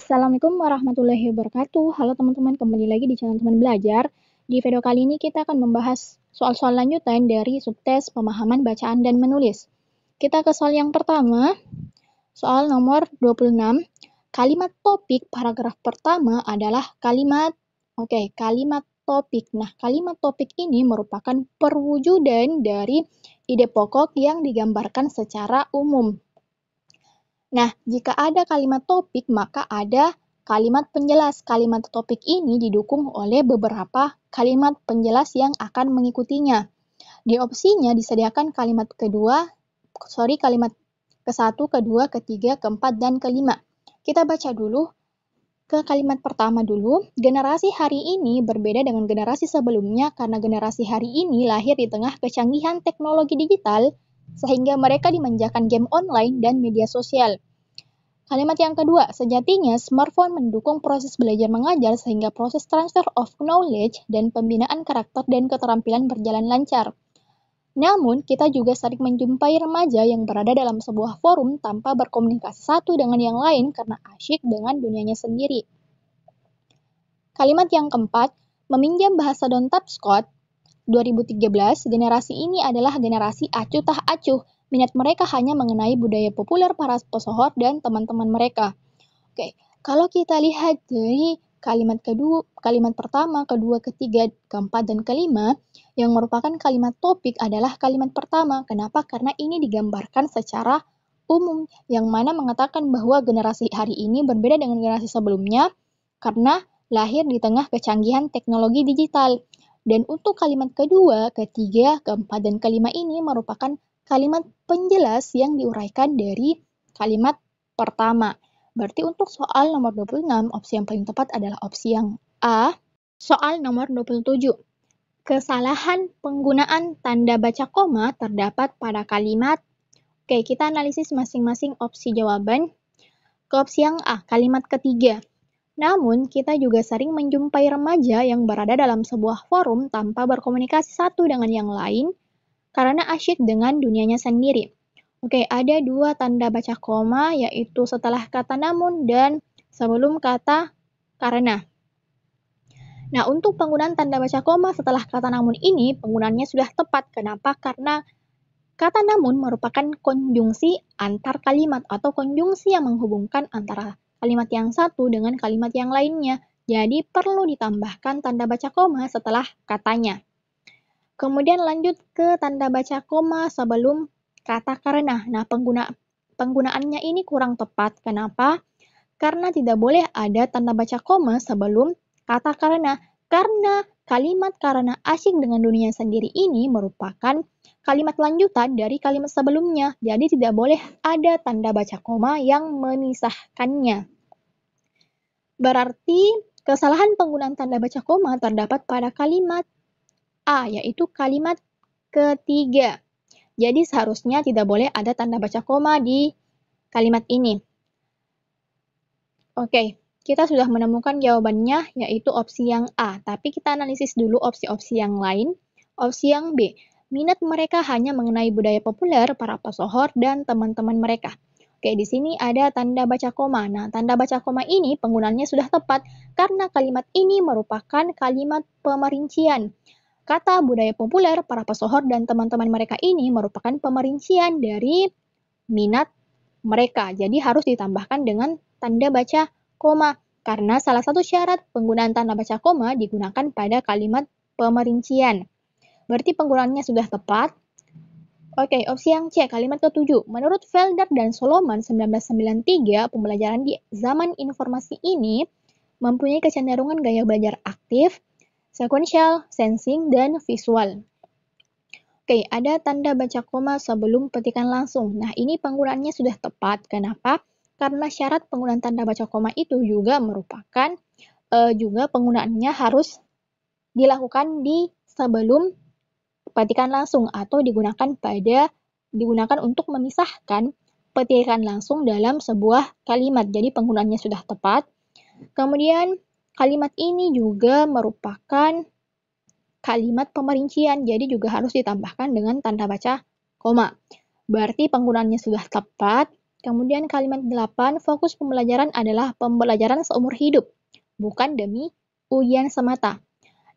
Assalamualaikum warahmatullahi wabarakatuh. Halo teman-teman, kembali lagi di channel Teman Belajar. Di video kali ini kita akan membahas soal-soal lanjutan dari subtes pemahaman bacaan dan menulis. Kita ke soal yang pertama, soal nomor 26. Kalimat topik paragraf pertama adalah kalimat topik. Nah, kalimat topik ini merupakan perwujudan dari ide pokok yang digambarkan secara umum. Nah, jika ada kalimat topik, maka ada kalimat penjelas. Kalimat topik ini didukung oleh beberapa kalimat penjelas yang akan mengikutinya. Di opsinya disediakan kalimat ke-1, kedua, ketiga, keempat, dan kelima. Kita baca dulu ke kalimat pertama dulu. Generasi hari ini berbeda dengan generasi sebelumnya karena generasi hari ini lahir di tengah kecanggihan teknologi digital sehingga mereka dimanjakan game online dan media sosial. Kalimat yang kedua, sejatinya smartphone mendukung proses belajar mengajar sehingga proses transfer of knowledge dan pembinaan karakter dan keterampilan berjalan lancar. Namun, kita juga sering menjumpai remaja yang berada dalam sebuah forum tanpa berkomunikasi satu dengan yang lain karena asyik dengan dunianya sendiri. Kalimat yang keempat, meminjam bahasa Don Tapscott 2013, generasi ini adalah generasi acuh tak acuh. Minat mereka hanya mengenai budaya populer para pesohor dan teman-teman mereka. Oke, kalau kita lihat dari kalimat pertama, kedua, ketiga, keempat, dan kelima, yang merupakan kalimat topik adalah kalimat pertama. Kenapa? Karena ini digambarkan secara umum, yang mana mengatakan bahwa generasi hari ini berbeda dengan generasi sebelumnya karena lahir di tengah kecanggihan teknologi digital. Dan untuk kalimat kedua, ketiga, keempat, dan kelima ini merupakan kalimat penjelas yang diuraikan dari kalimat pertama. Berarti untuk soal nomor 26, opsi yang paling tepat adalah opsi yang A. Soal nomor 27. Kesalahan penggunaan tanda baca koma terdapat pada kalimat. Oke, kita analisis masing-masing opsi jawaban. Ke opsi yang A, kalimat ketiga. Namun, kita juga sering menjumpai remaja yang berada dalam sebuah forum tanpa berkomunikasi satu dengan yang lain karena asyik dengan dunianya sendiri. Oke, ada dua tanda baca koma, yaitu setelah kata namun dan sebelum kata karena. Nah, untuk penggunaan tanda baca koma setelah kata namun ini, penggunaannya sudah tepat. Kenapa? Karena kata namun merupakan konjungsi antar kalimat atau konjungsi yang menghubungkan antara kalimat yang satu dengan kalimat yang lainnya. Jadi, perlu ditambahkan tanda baca koma setelah katanya. Kemudian lanjut ke tanda baca koma sebelum kata karena. Nah, penggunaannya ini kurang tepat. Kenapa? Karena tidak boleh ada tanda baca koma sebelum kata karena. Karena kalimat karena asyik dengan dunia sendiri ini merupakan kalimat lanjutan dari kalimat sebelumnya. Jadi tidak boleh ada tanda baca koma yang memisahkannya. Berarti kesalahan penggunaan tanda baca koma terdapat pada kalimat A, yaitu kalimat ketiga. Jadi seharusnya tidak boleh ada tanda baca koma di kalimat ini. Oke, kita sudah menemukan jawabannya, yaitu opsi yang A. Tapi kita analisis dulu opsi-opsi yang lain. Opsi yang B, minat mereka hanya mengenai budaya populer, para pesohor, dan teman-teman mereka. Oke, di sini ada tanda baca koma. Nah, tanda baca koma ini penggunaannya sudah tepat karena kalimat ini merupakan kalimat pemerincian. Kata budaya populer, para pesohor, dan teman-teman mereka ini merupakan pemerincian dari minat mereka. Jadi harus ditambahkan dengan tanda baca koma. Karena salah satu syarat penggunaan tanda baca koma digunakan pada kalimat pemerincian. Berarti penggunaannya sudah tepat. Oke, opsi yang C, kalimat ke-7. Menurut Felder dan Solomon 1993, pembelajaran di zaman informasi ini mempunyai kecenderungan gaya belajar aktif, sequential, sensing, dan visual. Oke, ada tanda baca koma sebelum petikan langsung. Nah, ini penggunaannya sudah tepat. Kenapa? Karena syarat penggunaan tanda baca koma itu juga merupakan juga penggunaannya harus dilakukan di sebelum petikan langsung atau digunakan untuk memisahkan petikan langsung dalam sebuah kalimat. Jadi penggunaannya sudah tepat. Kemudian kalimat ini juga merupakan kalimat pemerincian, jadi juga harus ditambahkan dengan tanda baca koma. Berarti penggunaannya sudah tepat. Kemudian kalimat 8, fokus pembelajaran adalah pembelajaran seumur hidup, bukan demi ujian semata.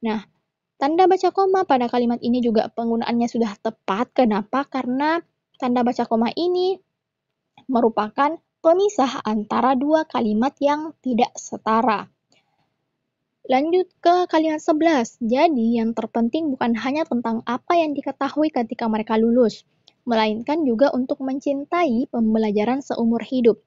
Nah, tanda baca koma pada kalimat ini juga penggunaannya sudah tepat. Kenapa? Karena tanda baca koma ini merupakan pemisah antara dua kalimat yang tidak setara. Lanjut ke kalimat 11. Jadi, yang terpenting bukan hanya tentang apa yang diketahui ketika mereka lulus, melainkan juga untuk mencintai pembelajaran seumur hidup.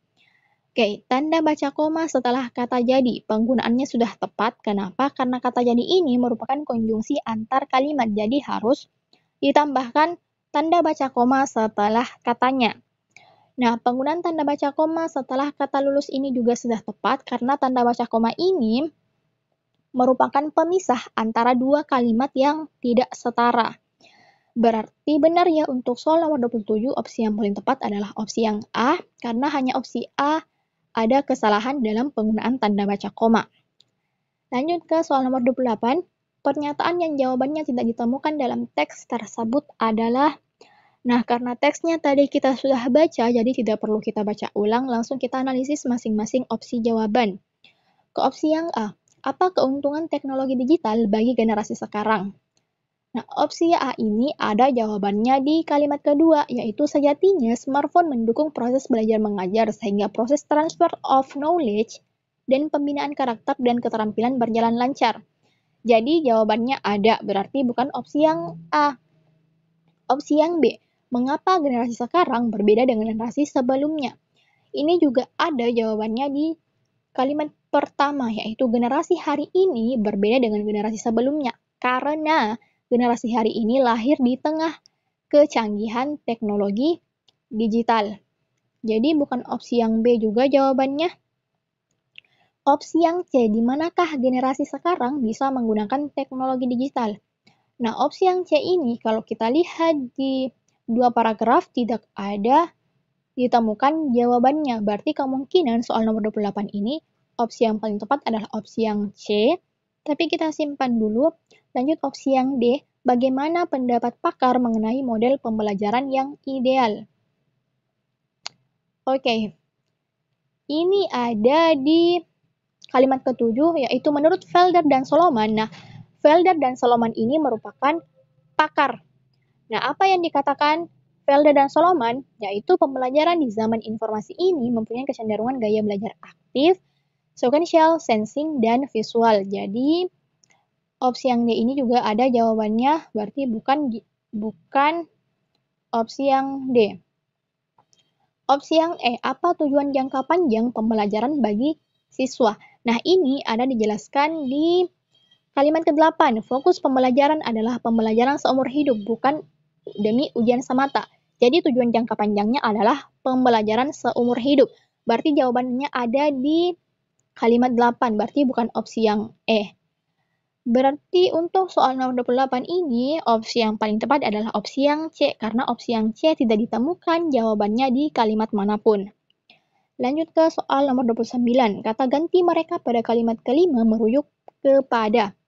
Oke, tanda baca koma setelah kata jadi. Penggunaannya sudah tepat. Kenapa? Karena kata jadi ini merupakan konjungsi antar kalimat. Jadi harus ditambahkan tanda baca koma setelah katanya. Nah, penggunaan tanda baca koma setelah kata lulus ini juga sudah tepat karena tanda baca koma ini merupakan pemisah antara dua kalimat yang tidak setara. Berarti benar ya untuk soal nomor 27, opsi yang paling tepat adalah opsi yang A, karena hanya opsi A ada kesalahan dalam penggunaan tanda baca koma. Lanjut ke soal nomor 28, pernyataan yang jawabannya tidak ditemukan dalam teks tersebut adalah, nah karena teksnya tadi kita sudah baca, jadi tidak perlu kita baca ulang, langsung kita analisis masing-masing opsi jawaban. Ke opsi yang A, apa keuntungan teknologi digital bagi generasi sekarang? Nah, opsi A ini ada jawabannya di kalimat kedua, yaitu sejatinya smartphone mendukung proses belajar mengajar sehingga proses transfer of knowledge dan pembinaan karakter dan keterampilan berjalan lancar. Jadi jawabannya ada, berarti bukan opsi yang A. Opsi yang B, mengapa generasi sekarang berbeda dengan generasi sebelumnya? Ini juga ada jawabannya di kalimat pertama, yaitu generasi hari ini berbeda dengan generasi sebelumnya. Karena generasi hari ini lahir di tengah kecanggihan teknologi digital. Jadi bukan opsi yang B juga jawabannya. Opsi yang C, di manakah generasi sekarang bisa menggunakan teknologi digital? Nah, opsi yang C ini kalau kita lihat di dua paragraf tidak ada ditemukan jawabannya. Berarti kemungkinan soal nomor 28 ini opsi yang paling tepat adalah opsi yang C. Tapi kita simpan dulu. Lanjut opsi yang D, bagaimana pendapat pakar mengenai model pembelajaran yang ideal? Oke, ini ada di kalimat ketujuh, yaitu menurut Felder dan Solomon. Nah, Felder dan Solomon ini merupakan pakar. Nah, apa yang dikatakan Felder dan Solomon, yaitu pembelajaran di zaman informasi ini mempunyai kecenderungan gaya belajar aktif, sequential, sensing, dan visual. Jadi, opsi yang D ini juga ada jawabannya, berarti bukan opsi yang D. Opsi yang E, apa tujuan jangka panjang pembelajaran bagi siswa? Nah, ini ada dijelaskan di kalimat ke-8. Fokus pembelajaran adalah pembelajaran seumur hidup, bukan demi ujian semata. Jadi tujuan jangka panjangnya adalah pembelajaran seumur hidup. Berarti jawabannya ada di kalimat 8, berarti bukan opsi yang E. Berarti untuk soal nomor 28 ini, opsi yang paling tepat adalah opsi yang C, karena opsi yang C tidak ditemukan jawabannya di kalimat manapun. Lanjut ke soal nomor 29. Kata ganti mereka pada kalimat kelima merujuk kepada.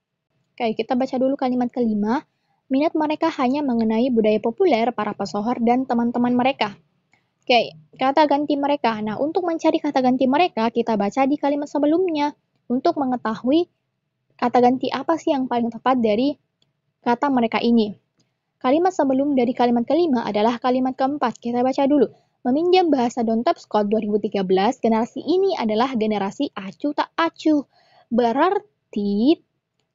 Oke, kita baca dulu kalimat kelima. Minat mereka hanya mengenai budaya populer, para pesohor, dan teman-teman mereka. Oke, kata ganti mereka. Nah, untuk mencari kata ganti mereka, kita baca di kalimat sebelumnya. Untuk mengetahui kata ganti apa sih yang paling tepat dari kata mereka ini. Kalimat sebelum dari kalimat kelima adalah kalimat keempat. Kita baca dulu. Meminjam bahasa Don Tapscott 2013, generasi ini adalah generasi acuh tak acuh. Berarti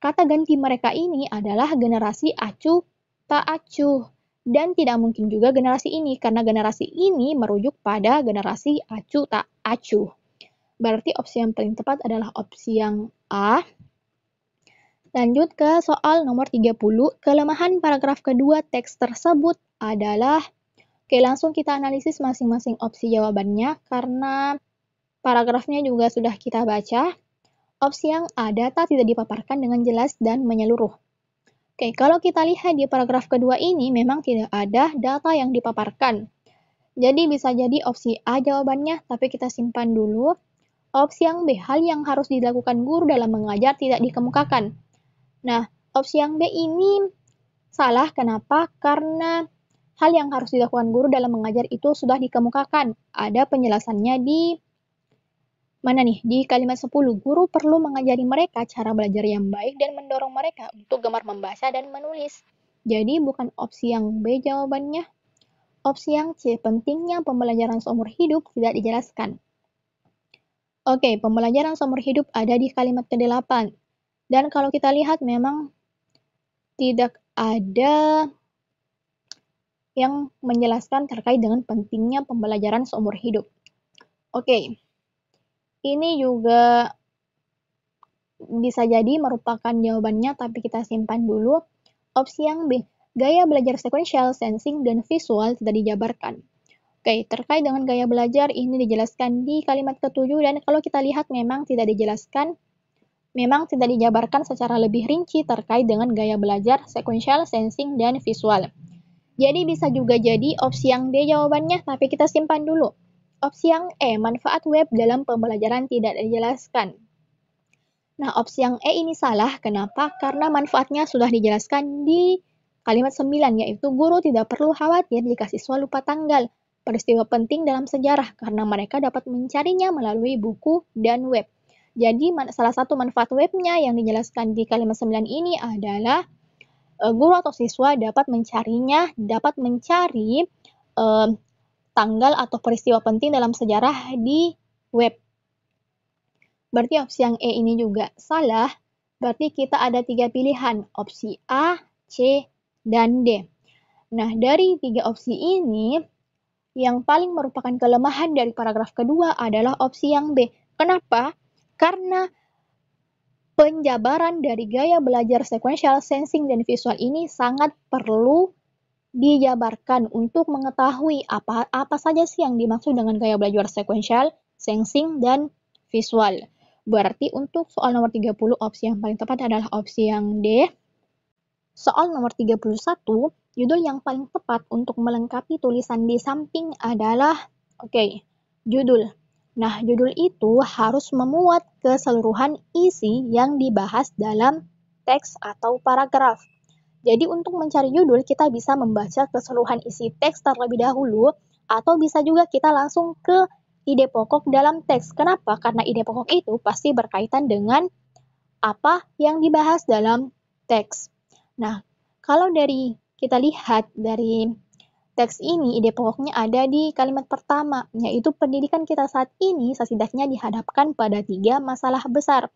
kata ganti mereka ini adalah generasi acuh tak acuh. Dan tidak mungkin juga generasi ini, karena generasi ini merujuk pada generasi acuh tak acuh. Berarti opsi yang paling tepat adalah opsi yang A. Lanjut ke soal nomor 30. Kelemahan paragraf kedua teks tersebut adalah, oke langsung kita analisis masing-masing opsi jawabannya karena paragrafnya juga sudah kita baca. Opsi yang A, data tidak dipaparkan dengan jelas dan menyeluruh. Oke, kalau kita lihat di paragraf kedua ini memang tidak ada data yang dipaparkan. Jadi bisa jadi opsi A jawabannya, tapi kita simpan dulu. Opsi yang B, hal yang harus dilakukan guru dalam mengajar tidak dikemukakan. Nah, opsi yang B ini salah. Kenapa? Karena hal yang harus dilakukan guru dalam mengajar itu sudah dikemukakan. Ada penjelasannya di mana nih? Di kalimat 10, guru perlu mengajari mereka cara belajar yang baik dan mendorong mereka untuk gemar membaca dan menulis. Jadi bukan opsi yang B jawabannya. Opsi yang C, pentingnya pembelajaran seumur hidup tidak dijelaskan. Oke, pembelajaran seumur hidup ada di kalimat ke-8. Dan kalau kita lihat memang tidak ada yang menjelaskan terkait dengan pentingnya pembelajaran seumur hidup. Oke, ini juga bisa jadi merupakan jawabannya, tapi kita simpan dulu. Opsi yang B, gaya belajar sequential, sensing, dan visual tidak dijabarkan. Oke, terkait dengan gaya belajar ini dijelaskan di kalimat ke-7, dan kalau kita lihat memang tidak dijelaskan, memang tidak dijabarkan secara lebih rinci terkait dengan gaya belajar sequential, sensing, dan visual. Jadi bisa juga jadi opsi yang D jawabannya, tapi kita simpan dulu. Opsi yang E, manfaat web dalam pembelajaran tidak dijelaskan. Nah, opsi yang E ini salah. Kenapa? Karena manfaatnya sudah dijelaskan di kalimat 9, yaitu guru tidak perlu khawatir jika siswa lupa tanggal. Peristiwa penting dalam sejarah, karena mereka dapat mencarinya melalui buku dan web. Jadi, salah satu manfaat webnya yang dijelaskan di kalimat 9 ini adalah guru atau siswa dapat mencarinya, dapat mencari tanggal atau peristiwa penting dalam sejarah di web. Berarti opsi yang E ini juga salah. Berarti kita ada 3 pilihan, opsi A, C, dan D. Nah, dari 3 opsi ini, yang paling merupakan kelemahan dari paragraf kedua adalah opsi yang B. Kenapa? Karena penjabaran dari gaya belajar sequential, sensing, dan visual ini sangat perlu dijabarkan untuk mengetahui apa saja sih yang dimaksud dengan gaya belajar sequential, sensing, dan visual. Berarti untuk soal nomor 30, opsi yang paling tepat adalah opsi yang D. Soal nomor 31, judul yang paling tepat untuk melengkapi tulisan di samping adalah, judul. Nah, judul itu harus memuat keseluruhan isi yang dibahas dalam teks atau paragraf. Jadi untuk mencari judul, kita bisa membaca keseluruhan isi teks terlebih dahulu, atau bisa juga kita langsung ke ide pokok dalam teks. Kenapa? Karena ide pokok itu pasti berkaitan dengan apa yang dibahas dalam teks. Nah, kalau kita lihat dari teks ini, ide pokoknya ada di kalimat pertama, yaitu pendidikan kita saat ini setidaknya dihadapkan pada 3 masalah besar.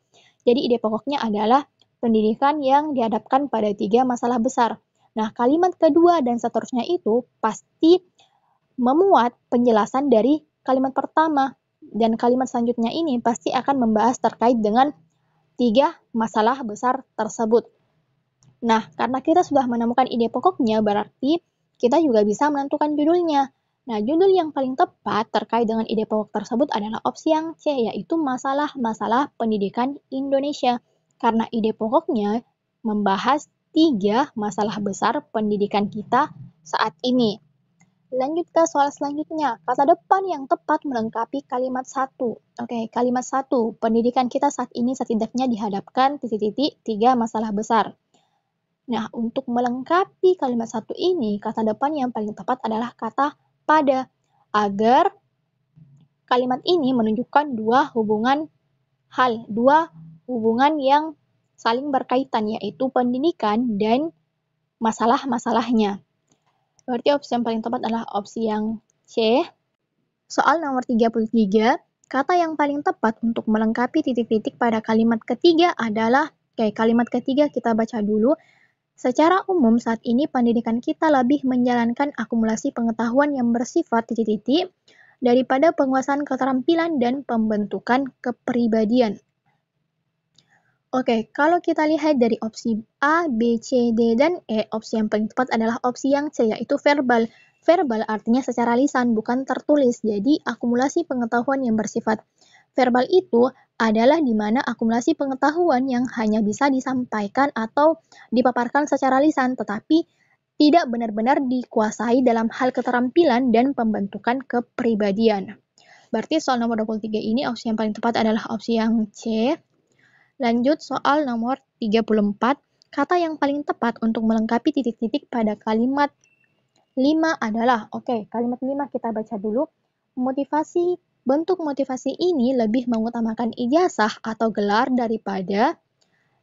Jadi ide pokoknya adalah pendidikan yang dihadapkan pada 3 masalah besar. Nah, kalimat kedua dan seterusnya itu pasti memuat penjelasan dari kalimat pertama, dan kalimat selanjutnya ini pasti akan membahas terkait dengan 3 masalah besar tersebut. Nah, karena kita sudah menemukan ide pokoknya, berarti kita juga bisa menentukan judulnya. Nah, judul yang paling tepat terkait dengan ide pokok tersebut adalah opsi yang C, yaitu masalah-masalah pendidikan Indonesia. Karena ide pokoknya membahas 3 masalah besar pendidikan kita saat ini. Lanjut ke soal selanjutnya. Kata depan yang tepat melengkapi kalimat 1. Kalimat 1. Pendidikan kita saat ini setidaknya dihadapkan titik-titik 3 masalah besar. Nah, untuk melengkapi kalimat 1 ini, kata depan yang paling tepat adalah kata pada, agar kalimat ini menunjukkan dua hubungan yang saling berkaitan, yaitu pendidikan dan masalah-masalahnya. Berarti opsi yang paling tepat adalah opsi yang C. Soal nomor 33, kata yang paling tepat untuk melengkapi titik-titik pada kalimat ketiga adalah, kalimat ketiga kita baca dulu. Secara umum saat ini pendidikan kita lebih menjalankan akumulasi pengetahuan yang bersifat titik-titik daripada penguasaan keterampilan dan pembentukan kepribadian. Kalau kita lihat dari opsi A, B, C, D, dan E, opsi yang paling tepat adalah opsi yang C, yaitu verbal. Verbal artinya secara lisan, bukan tertulis. Jadi, akumulasi pengetahuan yang bersifat verbal itu adalah di mana akumulasi pengetahuan yang hanya bisa disampaikan atau dipaparkan secara lisan, tetapi tidak benar-benar dikuasai dalam hal keterampilan dan pembentukan kepribadian. Berarti soal nomor 23 ini opsi yang paling tepat adalah opsi yang C. Lanjut soal nomor 34, kata yang paling tepat untuk melengkapi titik-titik pada kalimat 5 adalah, kalimat 5 kita baca dulu. Bentuk motivasi ini lebih mengutamakan ijazah atau gelar daripada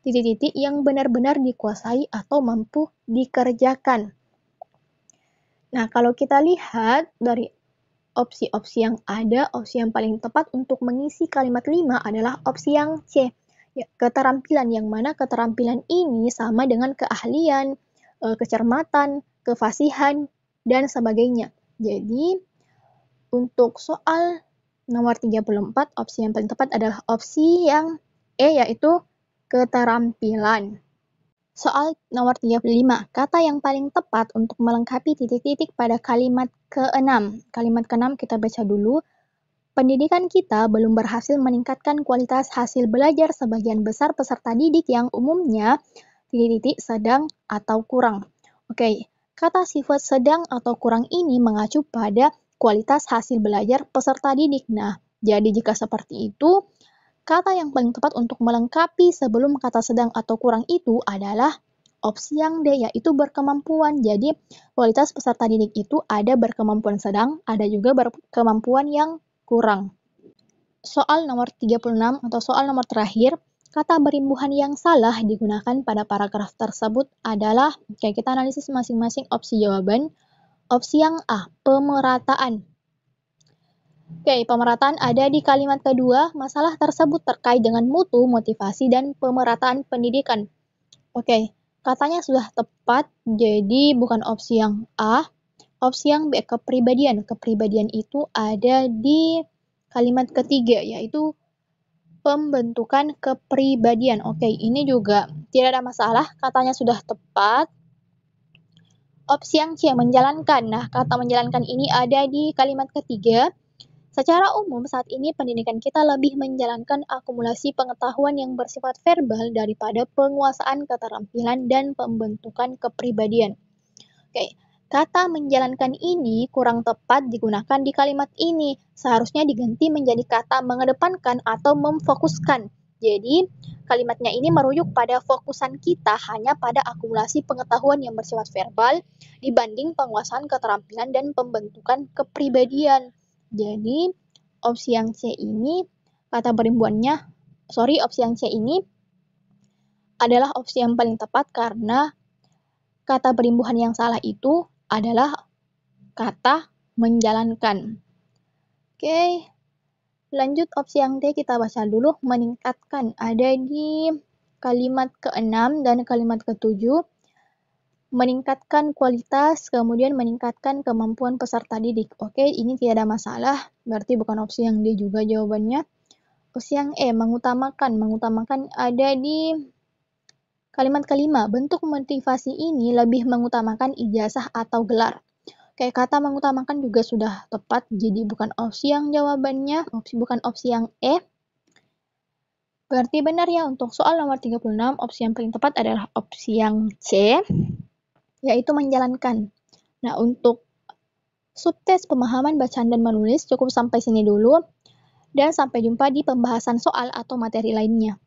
titik-titik yang benar-benar dikuasai atau mampu dikerjakan. Nah, kalau kita lihat dari opsi-opsi yang ada, opsi yang paling tepat untuk mengisi kalimat 5 adalah opsi yang C. Ya, keterampilan, yang mana keterampilan ini sama dengan keahlian, kecermatan, kefasihan, dan sebagainya. Jadi, untuk soal nomor 34, opsi yang paling tepat adalah opsi yang E, yaitu keterampilan. Soal nomor 35, kata yang paling tepat untuk melengkapi titik-titik pada kalimat ke-6. Kalimat ke-6 kita baca dulu. Pendidikan kita belum berhasil meningkatkan kualitas hasil belajar sebagian besar peserta didik yang umumnya titik-titik sedang atau kurang. Kata sifat sedang atau kurang ini mengacu pada kualitas hasil belajar peserta didik. Nah, jadi jika seperti itu, kata yang paling tepat untuk melengkapi sebelum kata sedang atau kurang itu adalah opsi yang D, yaitu berkemampuan. Jadi, kualitas peserta didik itu ada berkemampuan sedang, ada juga berkemampuan yang kurang. Soal nomor 36 atau soal nomor terakhir, kata berimbuhan yang salah digunakan pada paragraf tersebut adalah, kita analisis masing-masing opsi jawaban. Opsi yang A, pemerataan. Pemerataan ada di kalimat kedua. Masalah tersebut terkait dengan mutu, motivasi, dan pemerataan pendidikan. Katanya sudah tepat, jadi bukan opsi yang A. Opsi yang B, kepribadian. Kepribadian itu ada di kalimat ketiga, yaitu pembentukan kepribadian. Ini juga tidak ada masalah, katanya sudah tepat. Opsi yang C, menjalankan. Nah, kata menjalankan ini ada di kalimat ketiga. Secara umum, saat ini pendidikan kita lebih menjalankan akumulasi pengetahuan yang bersifat verbal daripada penguasaan keterampilan dan pembentukan kepribadian. Kata menjalankan ini kurang tepat digunakan di kalimat ini. Seharusnya diganti menjadi kata mengedepankan atau memfokuskan. Jadi, kalimatnya ini merujuk pada fokusan kita hanya pada akumulasi pengetahuan yang bersifat verbal dibanding penguasaan keterampilan dan pembentukan kepribadian. Jadi, opsi yang C ini, opsi yang C ini adalah opsi yang paling tepat karena kata berimbuhan yang salah itu adalah kata menjalankan. Lanjut opsi yang D kita baca dulu. Meningkatkan ada di kalimat ke-6 dan kalimat ke-7. Meningkatkan kualitas, kemudian meningkatkan kemampuan peserta didik. Ini tidak ada masalah, berarti bukan opsi yang D juga jawabannya. Opsi yang E, mengutamakan. Mengutamakan ada di kalimat kelima. Bentuk motivasi ini lebih mengutamakan ijazah atau gelar. Kata mengutamakan juga sudah tepat, jadi bukan opsi yang jawabannya, bukan opsi yang E. Berarti benar ya, untuk soal nomor 36, opsi yang paling tepat adalah opsi yang C, yaitu menjalankan. Nah, untuk subtes pemahaman bacaan dan menulis cukup sampai sini dulu, dan sampai jumpa di pembahasan soal atau materi lainnya.